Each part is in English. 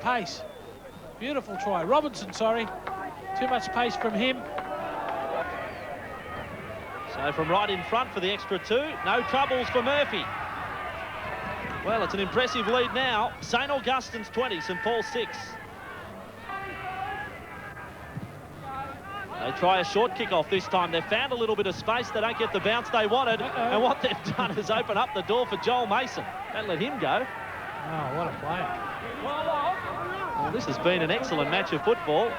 Pace. Beautiful try. Robinson, sorry. Too much pace from him. So from right in front for the extra two. No troubles for Murphy. Well, it's an impressive lead now. St Augustine's 20, St Paul's 6. They try a short kick-off this time. They've found a little bit of space. They don't get the bounce they wanted. And what they've done is open up the door for Joel Mason. Don't let him go. Oh, what a player. Well, this has been an excellent match of football.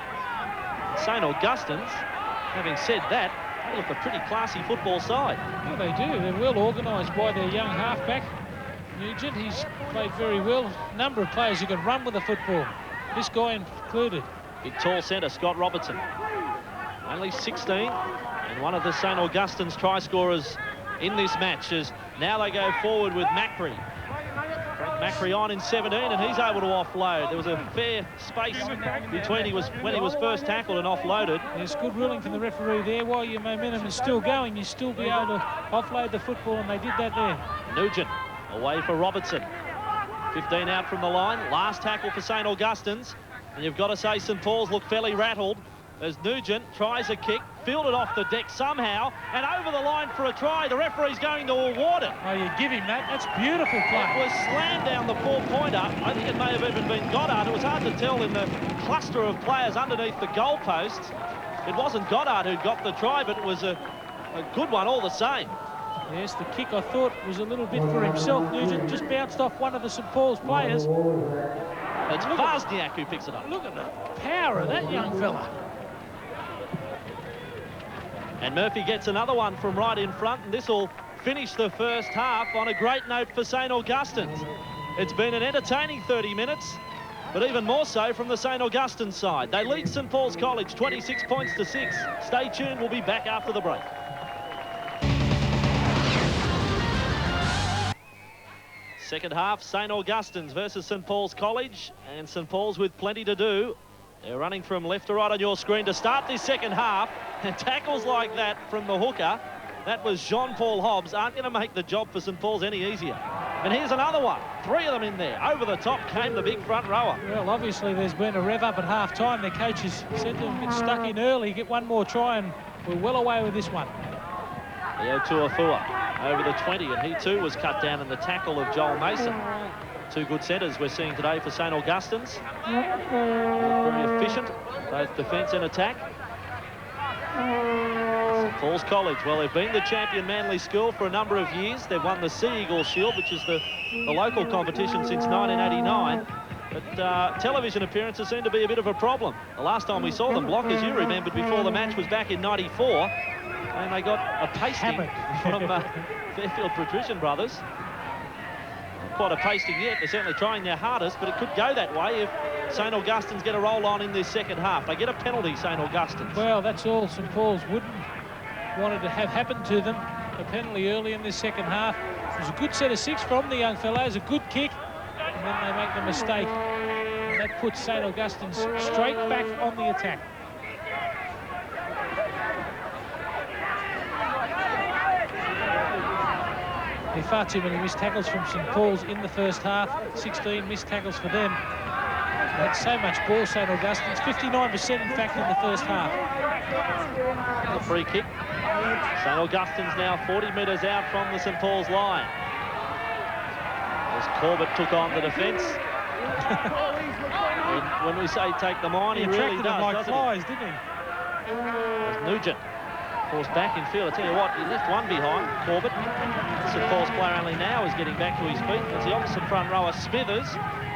St Augustine's, having said that, they look a pretty classy football side. Well, they do. They're well organised by their young halfback, Nugent. He's played very well. A number of players who can run with the football, this guy included. Big tall centre, Scott Robertson. Only 16, and one of the St Augustine's try scorers in this match as now they go forward with Macri. Macri on in 17, and he's able to offload. There was a fair space between when he was first tackled and offloaded. There's good ruling from the referee there. While your momentum is still going, you still be able to offload the football, and they did that there. Nugent away for Robertson. 15 out from the line. Last tackle for St Augustine's, and you've got to say St Paul's look fairly rattled as Nugent tries a kick, fielded off the deck somehow, and over the line for a try. The referee's going to award it. Oh, you give him that. That's beautiful play. It was slammed down the four-pointer. I think it may have even been Goddard. It was hard to tell in the cluster of players underneath the goalposts. It wasn't Goddard who got the try, but it was a good one all the same. Yes, the kick I thought was a little bit for himself. Nugent just bounced off one of the St Paul's players. It's Vazniak who picks it up. Look at the power of that young fella. And Murphy gets another one from right in front, and this will finish the first half on a great note for St Augustine's. It's been an entertaining 30 minutes, but even more so from the St Augustine side. They lead St Paul's College 26 points to 6. Stay tuned, we'll be back after the break. Second half, St Augustine's versus St Paul's College, and St Paul's with plenty to do. They're running from left to right on your screen to start this second half. And tackles like that from the hooker, that was Jean-Paul Hobbs, aren't going to make the job for St Paul's any easier. And here's another one. 3 of them in there. Over the top came the big front rower. Well, obviously there's been a rev up at half-time. Their coaches said to them, get stuck in early, get one more try, and we're well away with this one. Leo Tuafua over the 20, and he too was cut down in the tackle of Joel Mason. 2 good centres we're seeing today for St Augustine's. Very efficient, both defence and attack. St Paul's College, well, they've been the champion Manly school for a number of years. They've won the Sea Eagle Shield, which is the local competition since 1989. But television appearances seem to be a bit of a problem. The last time we saw them block, as you remembered before the match, was back in '94, and they got a pasting from Fairfield Patrician Brothers. Not quite a pasting yet. They're certainly trying their hardest, but it could go that way if St Augustine's get a roll on in this second half. They get a penalty, St Augustine's. Well, that's all St Paul's wanted to have happen to them. A penalty early in this second half. It was a good set of 6 from the young fellows, a good kick, and then they make the mistake. And that puts St Augustine's straight back on the attack. There are far too many missed tackles from St Paul's in the first half. 16 missed tackles for them. They had so much ball, St Augustine's. 59% in fact in the first half. A free kick. St Augustine's now 40 metres out from the St Paul's line. As Corbett took on the defence. when we say take them on, he really does, them like doesn't flies, he? didn't he? As Nugent forced back in field. I tell you what, he left one behind, Corbett. St Paul's player only now is getting back to his feet. As the opposite front rower, Smithers,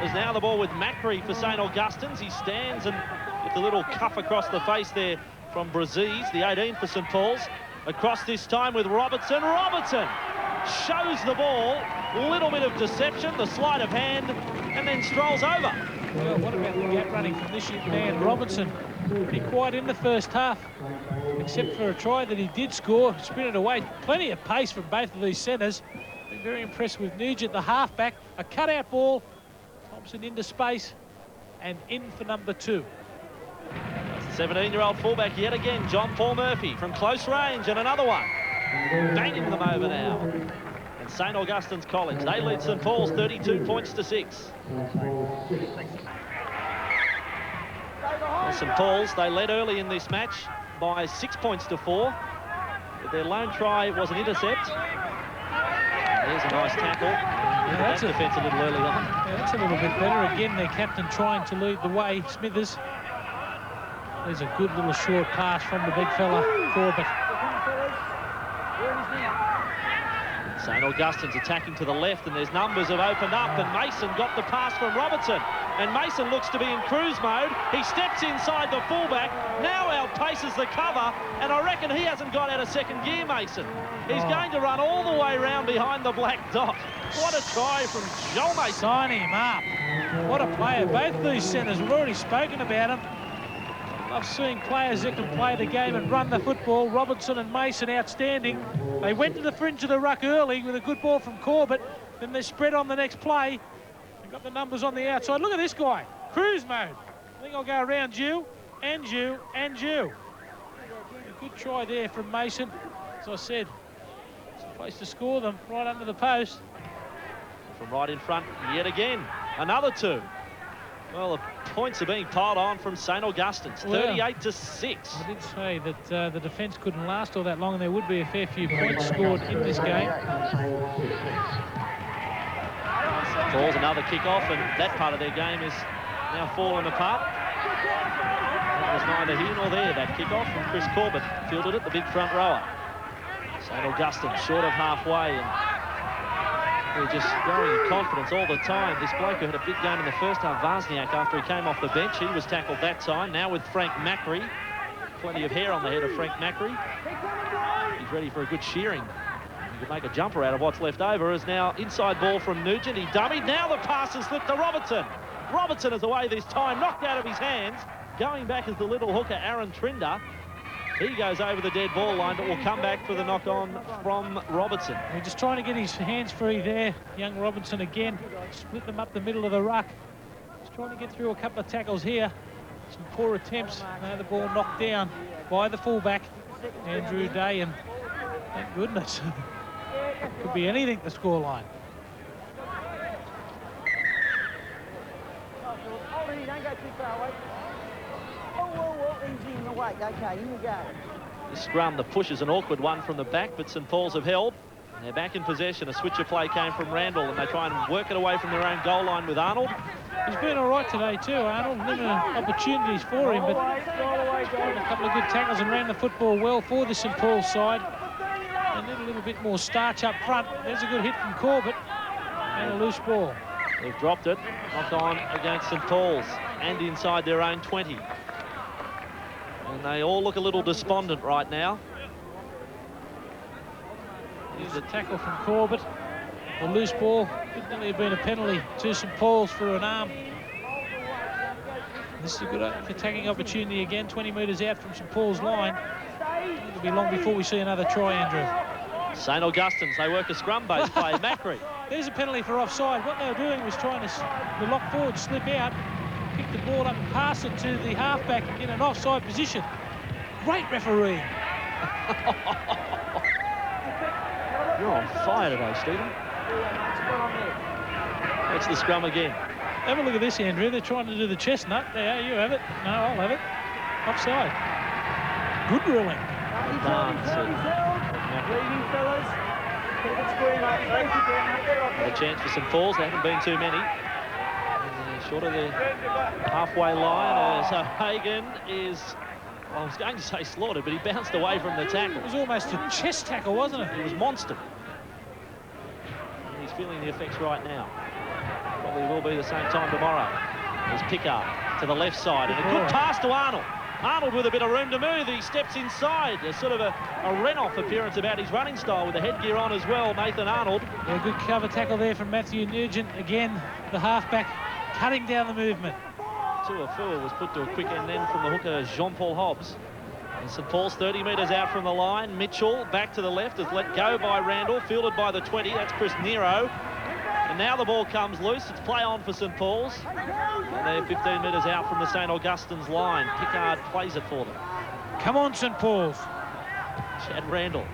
is now the ball with Macri for St Augustine's. He stands and with a little cuff across the face there from Braziz, the 18 for St Paul's. Across this time with Robertson. Robertson shows the ball. Little bit of deception, the sleight of hand, and then strolls over. Well, what about the gap running from this young man, Robertson? Pretty quiet in the first half, except for a try that he did score, sprinted away. Plenty of pace from both of these centres. Been very impressed with Nugent, the halfback. A cutout ball. Thompson into space and in for number 2. 17-year-old fullback yet again, John Paul Murphy from close range, and another one. Banging them over now. And St Augustine's College, they lead St Paul's 32 points to 6. St Paul's. They led early in this match by 6 points to 4. But their lone try was an intercept. There's a nice tackle. That's defence a little early on. Yeah, that's a little bit better. Again, their captain trying to lead the way, Smithers. There's a good little short pass from the big fella, Corbett. St Augustine's attacking to the left, and there's numbers have opened up, and Mason got the pass from Robertson. And Mason looks to be in cruise mode. He steps inside the fullback, now outpaces the cover, and I reckon he hasn't got out of second gear, Mason. He's going to run all the way round behind the black dot. What a try from Joel Mason. Sign him up. What a player. Both of these centres, we've already spoken about him. Love seeing players that can play the game and run the football. Robertson and Mason outstanding. They went to the fringe of the ruck early with a good ball from Corbett. Then they spread on the next play. They've got the numbers on the outside. Look at this guy. Cruise mode. I think I'll go around you, and you, and you. A good try there from Mason. As I said, it's a place to score them, right under the post. From right in front, yet again. Another two. Well, the points are being piled on from St Augustine's, 38 to 6. I did say that the defence couldn't last all that long, and there would be a fair few points scored in this game. Falls another kick-off, and that part of their game is now falling apart. It was neither here nor there, that kick-off from Chris Corbett. Fielded it, the big front rower. St Augustine short of halfway, and they're just growing in confidence all the time. This bloke who had a big game in the first half, Wozniak, after he came off the bench, he was tackled that time. Now with Frank Macri. Plenty of hair on the head of Frank Macri. He's ready for a good shearing. He could make a jumper out of what's left over. Is now inside ball from Nugent. He dummied. Now the pass has slipped to Robertson. Robertson is away this time, knocked out of his hands. Going back is the little hooker, Aaron Trinder. He goes over the dead ball line, but will come back for the knock-on from Robertson. He's just trying to get his hands free there. Young Robertson again. Split them up the middle of the ruck. Just trying to get through a couple of tackles here. Some poor attempts. Now the ball knocked down by the fullback, Andrew Day, and thank goodness. Could be anything, the scoreline. Okay, here we go. The scrum, the push is an awkward one from the back, but St Paul's have held. They're back in possession. A switcher play came from Randall, and they try and work it away from their own goal line with Arnold. He's been all right today too, Arnold. Limited opportunities for him, but he's put a couple of good tackles and ran the football well for the St Paul's side. They need a little bit more starch up front. There's a good hit from Corbett and a loose ball. They've dropped it. Knocked on against St Paul's and inside their own 20. And they all look a little despondent right now. Here's a tackle from Corbett. A loose ball. Could nearly have been a penalty to St Paul's for an arm. This is a good attacking opportunity again, 20 metres out from St Paul's line. It'll be long before we see another try, Andrew. St Augustine's, they work a scrum-based play. Macri. There's a penalty for offside. What they were doing was trying to the lock forward slip out, pick the ball up and pass it to the halfback in an offside position. Great refereeing. You're on fire today, Stephen. That's the scrum again. Have a look at this, Andrew. They're trying to do the chestnut. There, you have it. No, I'll have it. Offside. Good ruling. A chance for St Paul's. There haven't been too many. Short of the halfway line as Hagan is, well, I was going to say slaughtered, but he bounced away from the tackle. It was almost a chest tackle, wasn't it? It was monster. And he's feeling the effects right now. Probably will be the same time tomorrow. There's Pickard to the left side, and a good pass to Arnold. Arnold with a bit of room to move. He steps inside. There's sort of a run-off appearance about his running style with the headgear on as well, Nathan Arnold. Yeah, good cover tackle there from Matthew Nugent. Again, the halfback cutting down the movement. Tuafua was put to a quick end then from the hooker, Jean-Paul Hobbs. And St Paul's 30 metres out from the line. Mitchell back to the left is let go by Randall, fielded by the 20. That's Chris Nero. And now the ball comes loose. It's play on for St Paul's. And they're 15 metres out from the St Augustine's line. Pickard plays it for them. Come on, St Paul's. Chad Randall.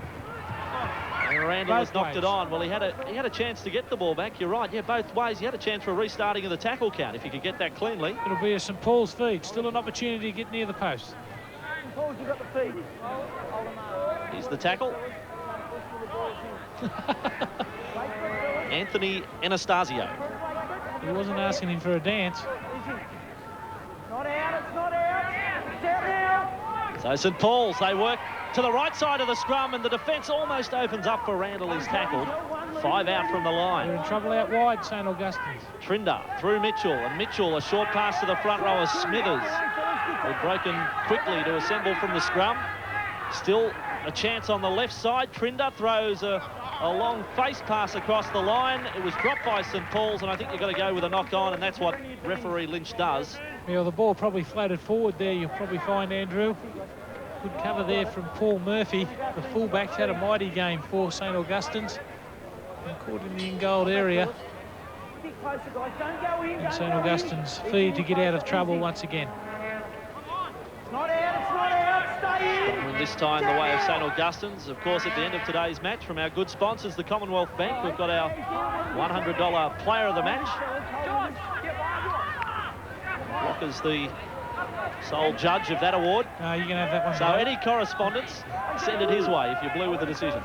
And Randall has knocked it on. Well, he had a chance to get the ball back. You're right. Yeah, both ways. He had a chance for a restarting of the tackle count if he could get that cleanly. It'll be a St Paul's feed. Still an opportunity to get near the post. Here's the tackle. Anthony Anastasio. He wasn't asking him for a dance. Not out, it's not out. It's out now. So St Paul's, they work to the right side of the scrum, and the defence almost opens up for Randall. He's tackled. 5 out from the line. They're in trouble out wide, St Augustine's. Trinder through Mitchell, and Mitchell, a short pass to the front row of Smithers. They've broken quickly to assemble from the scrum. Still a chance on the left side. Trinder throws a long face pass across the line. It was dropped by St Paul's, and I think you've got to go with a knock-on, and that's what referee Lynch does. Yeah, well, the ball probably floated forward there, you'll probably find, Andrew. Good cover there from Paul Murphy. The fullbacks had a mighty game for St Augustine's. And caught in the in-goal area. And St Augustine's feed to get out of trouble once again. It's not out, it's not out, stay in. And this time the way of St Augustine's. Of course, at the end of today's match, from our good sponsors, the Commonwealth Bank, we've got our $100 player of the match. Walker's the sole judge of that award. You can have that one. So any correspondence, send it his way if you're blue with the decision.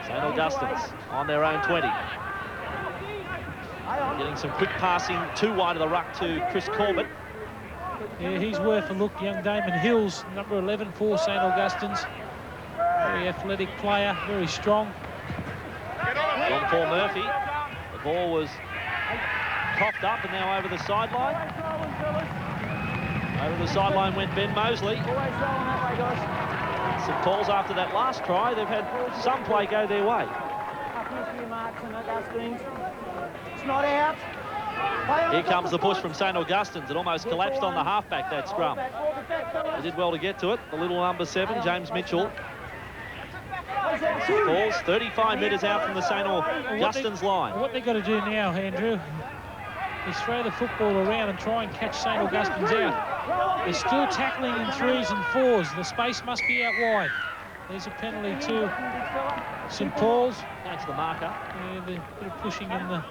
St Augustine's on their own 20. Getting some quick passing too wide of the ruck to Chris Corbett. Yeah, he's worth a look. Young Damon Hills, number 11 for St Augustine's. Very athletic player, very strong. John Paul Murphy. The ball was coughed up and now over the sideline. Over the sideline went Ben Mosley. St Paul's, after that last try, they've had some play go their way. It's not out. Here comes the push from St Augustine's. It almost collapsed on the halfback, that scrum. They did well to get to it. The little number 7, James Mitchell. St Paul's 35 metres out from the St Augustine's line. What they've got to do now, Andrew, is throw the football around and try and catch St Augustine's out. They're still tackling in 3s and 4s. The space must be out wide. There's a penalty to St Paul's. That's the marker. Yeah, the bit of pushing in the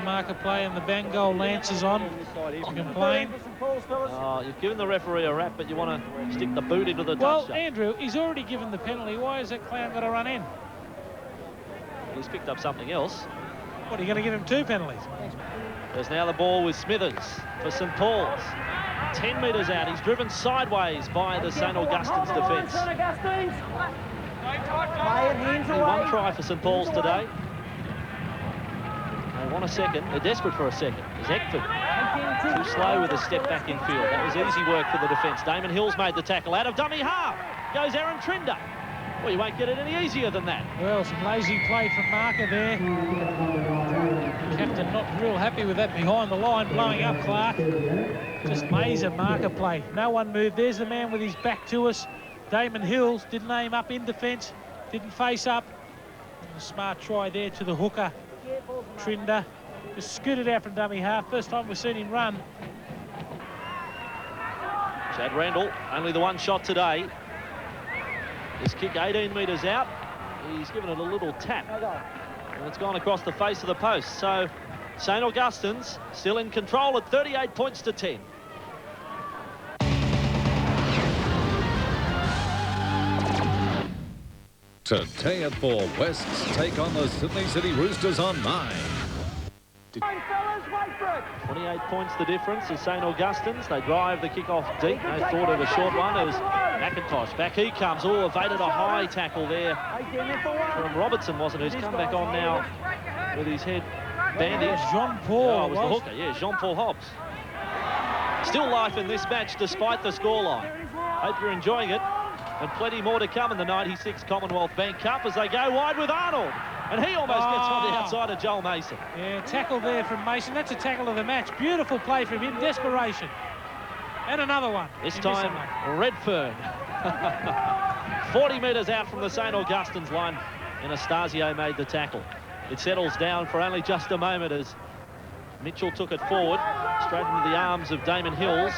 marker play, and the bang goal Lance on to complain. You've given the referee a rap, but you want to stick the boot into the Well, touchdown. Andrew, he's already given the penalty. Why has that clown got to run in? He's picked up something else. What, are you going to give him 2 penalties? There's now the ball with Smithers for St Paul's. 10 metres out. He's driven sideways by the St Augustine's defence. Only 1 try for St Paul's today. They want a second. They're desperate for a second. There's Eckford. Too slow with a step back in field. That was easy work for the defence. Damon Hills made the tackle. Out of dummy half goes Aaron Trinder. Well, you won't get it any easier than that. Well, some lazy play from Marker there. Captain not real happy with that behind the line, blowing up Clark. Just laser Marker play. No one moved. There's the man with his back to us. Damon Hills didn't aim up in defence, didn't face up. And a smart try there to the hooker, Trinder. Just scooted out from dummy half. First time we've seen him run. Chad Randall, only the 1 shot today. His kick 18 metres out. He's given it a little tap. And it's gone across the face of the post. So St Augustine's still in control at 38 points to 10. Today at 4, Wests take on the Sydney City Roosters on 9. 28 points the difference is St Augustine's. They drive the kick-off deep. No thought of a short one as McIntosh. Back he comes. Oh, evaded a high tackle there from Robertson, wasn't it? Who's come back on now with his head bandaged. Jean-Paul. Oh, it was the hooker. Yeah, Jean-Paul Hobbs. Still life in this match despite the scoreline. Hope you're enjoying it. And plenty more to come in the 96 Commonwealth Bank Cup as they go wide with Arnold. And he almost gets on the outside of Joel Mason. Yeah, tackle there from Mason. That's a tackle of the match. Beautiful play from him. Desperation. And another one. This time, Redfern. 40 metres out from the St Augustine's line. Anastasio made the tackle. It settles down for only just a moment as Mitchell took it forward, straight into the arms of Damon Hills.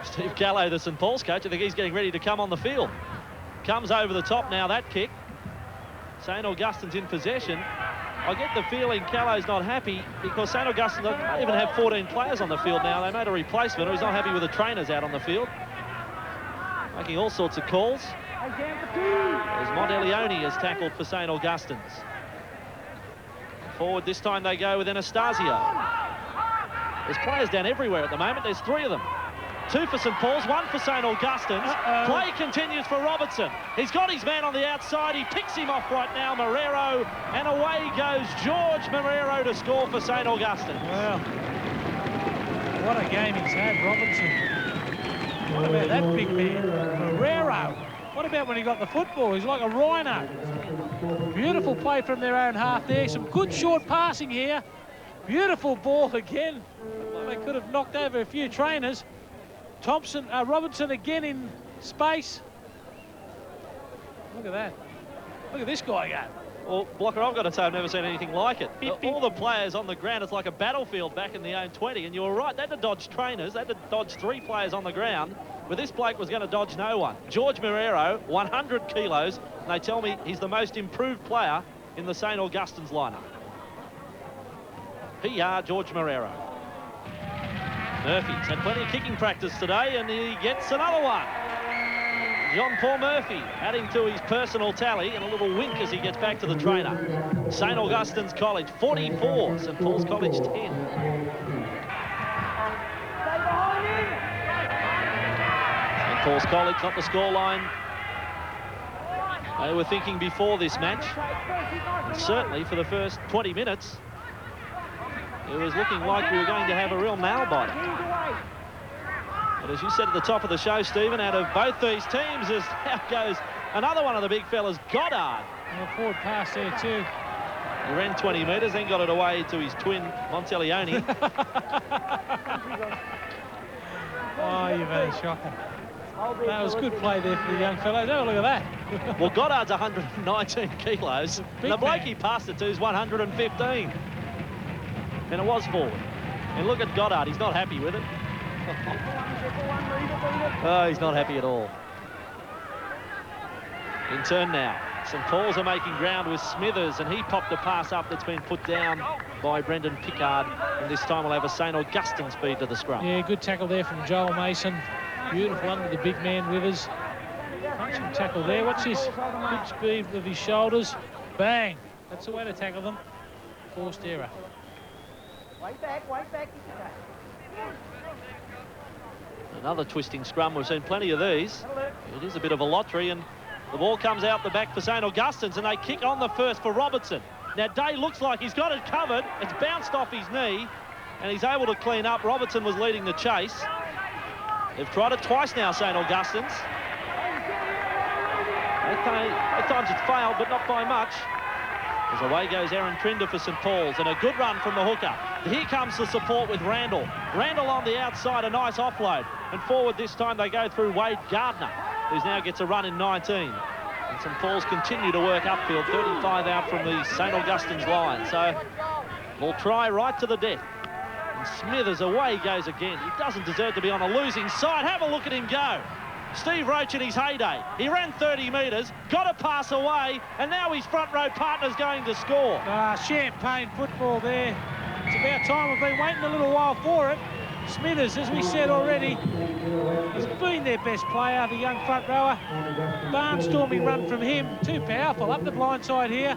Steve Gallo, the St Paul's coach, I think he's getting ready to come on the field. Comes over the top now, that kick. St Augustine's in possession. I get the feeling Callo's not happy because St Augustine don't even have 14 players on the field now. They made a replacement, or he's not happy with the trainers out on the field. Making all sorts of calls. As Monteleone has tackled for St Augustine's. Forward this time they go with Anastasio. There's players down everywhere at the moment. There's 3 of them. 2 for St Paul's, 1 for St Augustine's. Play continues for Robertson. He's got his man on the outside. He picks him off right now, Marrero. And away goes George Marrero to score for St Augustine's. Well, what a game he's had, Robertson. What about that big man, Marrero? What about when he got the football? He's like a rhino. Beautiful play from their own half there. Some good short passing here. Beautiful ball again. Well, they could have knocked over a few trainers. Robertson again in space. Look at that. Look at this guy go. Well, Blocker, I've got to say I've never seen anything like it. All the players on the ground, it's like a battlefield back in the own 20, and you were right, they had to dodge trainers, they had to dodge 3 players on the ground, but this bloke was going to dodge no one. George Marrero, 100 kilos, and they tell me he's the most improved player in the St Augustine's lineup. PR George Marrero. Murphy's had plenty of kicking practice today, and he gets another one. John Paul Murphy adding to his personal tally, and a little wink as he gets back to the trainer. St Augustine's College 44, St Paul's College 10. St Paul's College, not the scoreline they were thinking before this match. And certainly for the first 20 minutes, it was looking like we were going to have a real nail-biter. But as you said at the top of the show, Stephen, out of both these teams, as now goes another one of the big fellas, Goddard. Well, forward pass there too. He ran 20 metres, then got it away to his twin, Monteleone. Oh, you've had a shocker. That was good play there for the young fellow. Oh, look at that. Well, Goddard's 119 kilos. And the bloke he passed it to is 115. And it was forward. And look at Goddard, he's not happy with it. Oh, he's not happy at all. In turn now, St Paul's are making ground with Smithers, and he popped a pass up that's been put down by Brendan Pickard. And this time we'll have a St Augustine's feed to the scrum. Yeah, good tackle there from Joel Mason. Beautiful under the big man Withers. Punching tackle there. Watch this. Good speed with his shoulders. Bang. That's the way to tackle them. Forced error. White back. Another twisting scrum. We've seen plenty of these. It is a bit of a lottery, and the ball comes out the back for St Augustine's, and they kick on the first for Robertson. Now, Day looks like he's got it covered. It's bounced off his knee, and he's able to clean up. Robertson was leading the chase. They've tried it twice now, St Augustine's. At times it's failed, but not by much. As away goes Aaron Trinder for St Paul's, and a good run from the hooker. Here comes the support with Randall. Randall on the outside, a nice offload. And forward this time they go through Wade Gardner, who now gets a run in 19. And St Paul's continue to work upfield, 35 out from the St Augustine's line. So we'll try right to the death. And Smithers away goes again. He doesn't deserve to be on a losing side. Have a look at him go. Steve Roach in his heyday. He ran 30 metres, got a pass away, and now his front row partner's going to score. Champagne football there. It's about time. We've been waiting a little while for it. Smithers, as we said already, has been their best player, the young front rower. Barnstorming run from him. Too powerful. Up the blind side here.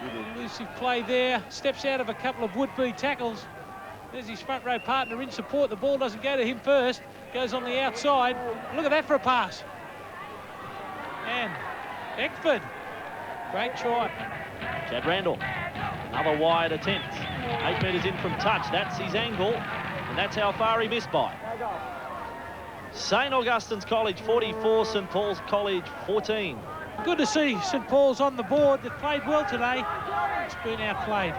Good elusive play there. Steps out of a couple of would-be tackles. There's his front row partner in support. The ball doesn't go to him first. Goes on the outside. Look at that for a pass. And Eckford. Great try. Chad Randall. Another wide attempt. 8 metres in from touch. That's his angle. And that's how far he missed by. St Augustine's College 44, St Paul's College 14. Good to see St Paul's on the board. They've played well today. It's been outplayed.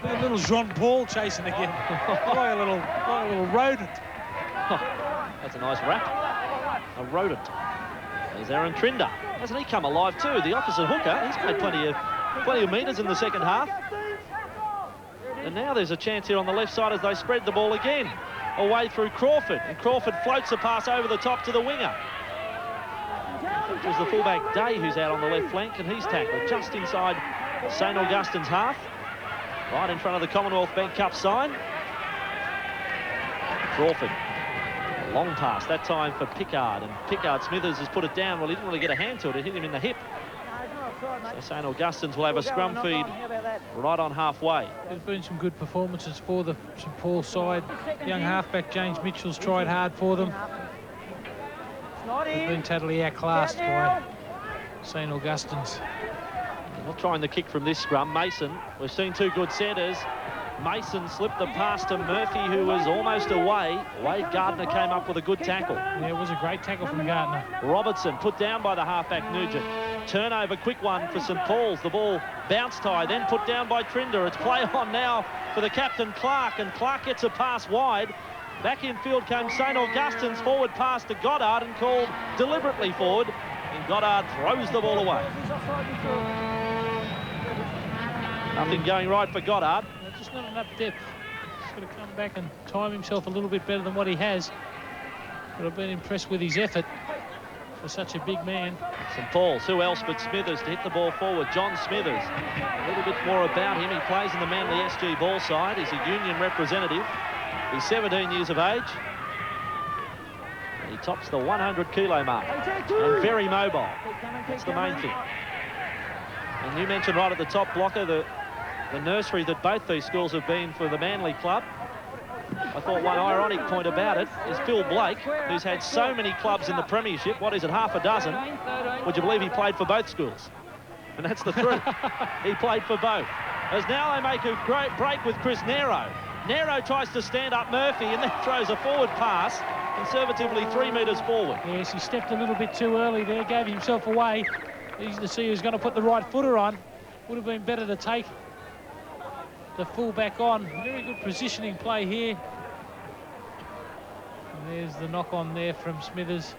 Look at little Jean-Paul chasing again. like a little rodent. That's a nice wrap. A rodent. There's Aaron Trinder. Hasn't he come alive too? The opposite hooker. He's made plenty of metres in the second half. And now there's a chance here on the left side as they spread the ball again. Away through Crawford. And Crawford floats a pass over the top to the winger. It was the fullback Day who's out on the left flank, and he's tackled just inside St Augustine's half, right in front of the Commonwealth Bank Cup sign. Crawford, long pass, that time for Pickard, and Pickard Smithers has put it down. Well, he didn't really get a hand to it, it hit him in the hip. So St Augustine's will have a scrum feed right on halfway. There's been some good performances for the St Paul side. Young halfback James Mitchell's tried hard for them. They've been totally outclassed by St Augustine's. Not trying the kick from this scrum. Mason, we've seen two good centres. Mason slipped the pass to Murphy, who was almost away. Wade Gardner came up with a good tackle. Yeah, it was a great tackle from Gardner. Robertson put down by the halfback Nugent. Turnover, quick one for St Paul's. The ball bounced high, then put down by Trinder. It's play on now for the captain Clark, and Clark gets a pass wide. Back in field came St Augustine's, forward pass to Goddard and called deliberately forward, and Goddard throws the ball away. Nothing going right for Goddard. Just not enough depth. He's got to come back and time himself a little bit better than what he has. But I've been impressed with his effort for such a big man. St Paul's, who else but Smithers to hit the ball forward? John Smithers. A little bit more about him. He plays in the Manly SG ball side. He's a union representative. He's 17 years of age. He tops the 100 kilo mark. And very mobile. That's the main thing. And you mentioned right at the top, Blocker, the nursery that both these schools have been for the Manly club. I thought one ironic point about it is Phil Blake, who's had so many clubs in the premiership. What is it, half a dozen? Would you believe he played for both schools? And that's the truth. He played for both. As now they make a great break with Chris Nero. Nero tries to stand up Murphy and then throws a forward pass, conservatively 3 metres forward. Yes, he stepped a little bit too early there, gave himself away. Easy to see who's going to put the right footer on. Would have been better to take the full-back on. Very good positioning play here. And there's the knock-on there from Smithers.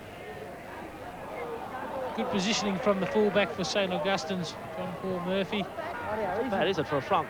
Good positioning from the full-back for St Augustine's, John Paul Murphy. That is it for a front.